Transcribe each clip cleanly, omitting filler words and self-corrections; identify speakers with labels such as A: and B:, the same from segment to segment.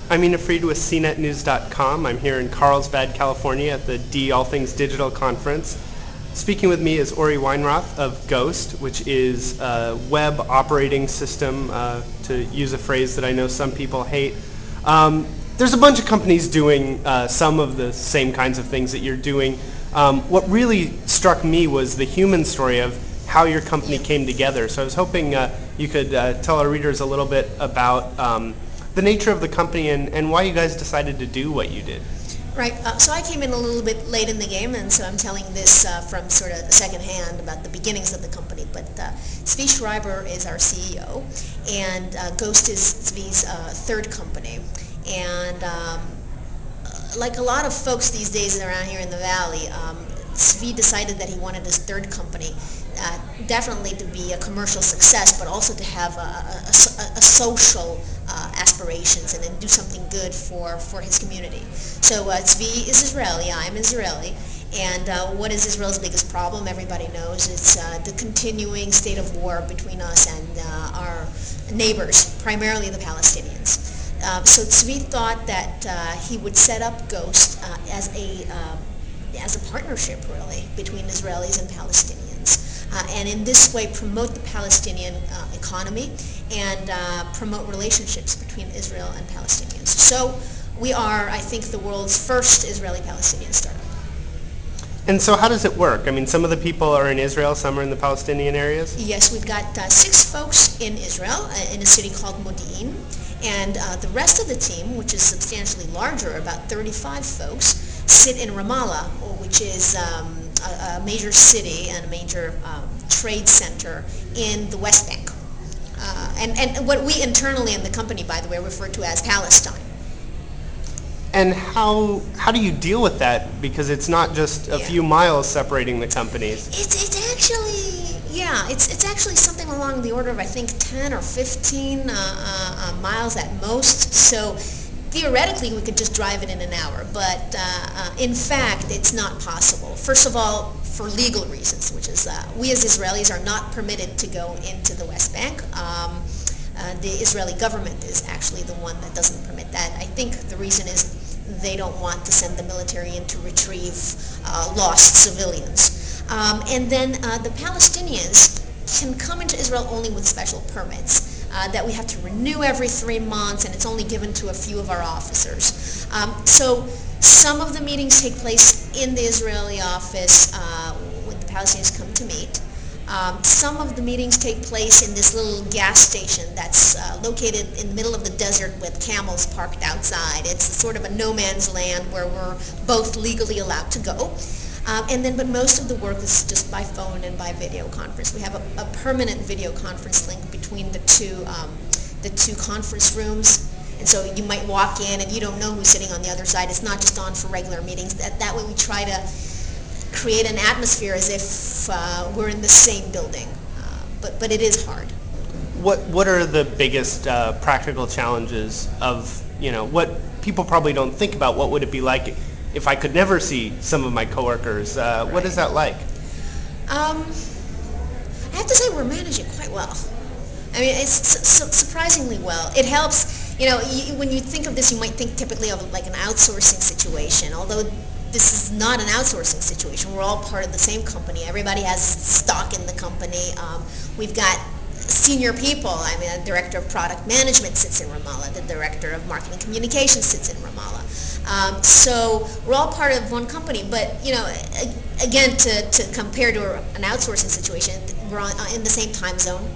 A: I'm Fried with CNETnews.com. I'm here in Carlsbad, California at the D All Things Digital Conference. Speaking with me is Ori Weinroth of G.ho.st, which is a web operating system, to use a phrase that I know some people hate. There's a bunch of companies doing some of the same kinds of things that you're doing. What really struck me was the human story of how your company came together. So I was hoping you could tell our readers a little bit about the nature of the company and why you guys decided to do what you did.
B: Right. So I came in a little bit late in the game, and so I'm telling this from sort of second hand about the beginnings of the company. But Zvi Schreiber is our CEO, and G.ho.st is Zvi's third company. And like a lot of folks these days around here in the Valley, Zvi decided that he wanted his third company definitely to be a commercial success, but also to have a social aspirations and then do something good for his community. So Zvi is Israeli, I'm Israeli, and what is Israel's biggest problem? Everybody knows it's the continuing state of war between us and our neighbors, primarily the Palestinians. So Zvi thought that he would set up G.ho.st as a partnership, really, between Israelis and Palestinians. And in this way promote the Palestinian economy and promote relationships between Israel and Palestinians. So we are, I think, the world's first Israeli-Palestinian startup.
A: And so how does it work? I mean, some of the people are in Israel, some are in the Palestinian areas?
B: Yes, we've got 6 folks in Israel, in a city called Modi'in. And the rest of the team, which is substantially larger, about 35 folks, sit in Ramallah, which is a major city and a major trade center in the West Bank. And what we internally in the company, by the way, refer to as Palestine.
A: And how do you deal with that? Because it's not just a few miles separating the companies.
B: It's actually, it's actually something along the order of, I think, 10 or 15 miles at most. So theoretically, we could just drive it in an hour, but in fact, it's not possible. First of all, for legal reasons, which is we as Israelis are not permitted to go into the West Bank. The Israeli government is actually the one that doesn't permit that. I think the reason is they don't want to send the military in to retrieve lost civilians. And then the Palestinians can come into Israel only with special permits that we have to renew every 3 months, and it's only given to a few of our officers. So some of the meetings take place in the Israeli office when the Palestinians come to meet. Some of the meetings take place in this little gas station that's located in the middle of the desert with camels parked outside. It's sort of a no man's land where we're both legally allowed to go. But most of the work is just by phone and by video conference. We have a permanent video conference link between the two conference rooms. And so you might walk in and you don't know who's sitting on the other side. It's not just on for regular meetings. That way we try to create an atmosphere as if we're in the same building. But it is hard.
A: What are the biggest practical challenges of, what people probably don't think about? What would it be like if I could never see some of my coworkers? What is that like?
B: I have to say we're managing quite well. I mean, it's surprisingly well. It helps, when you think of this, you might think typically of like an outsourcing situation, although this is not an outsourcing situation. We're all part of the same company. Everybody has stock in the company. We've got senior people. I mean, the director of product management sits in Ramallah. The director of marketing communications sits in Ramallah. So we're all part of one company. But again, to compare to an outsourcing situation, we're in the same time zone.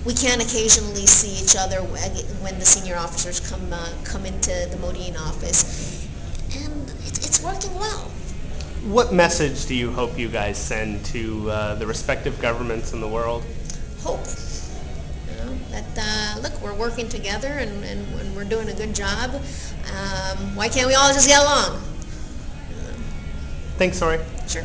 B: We can occasionally see each other when the senior officers come into the Modi'in office, and it's working well.
A: What message do you hope you guys send to the respective governments in the world?
B: Hope. That look, we're working together and we're doing a good job. Why can't we all just get along?
A: Thanks, Ori.
B: Sure.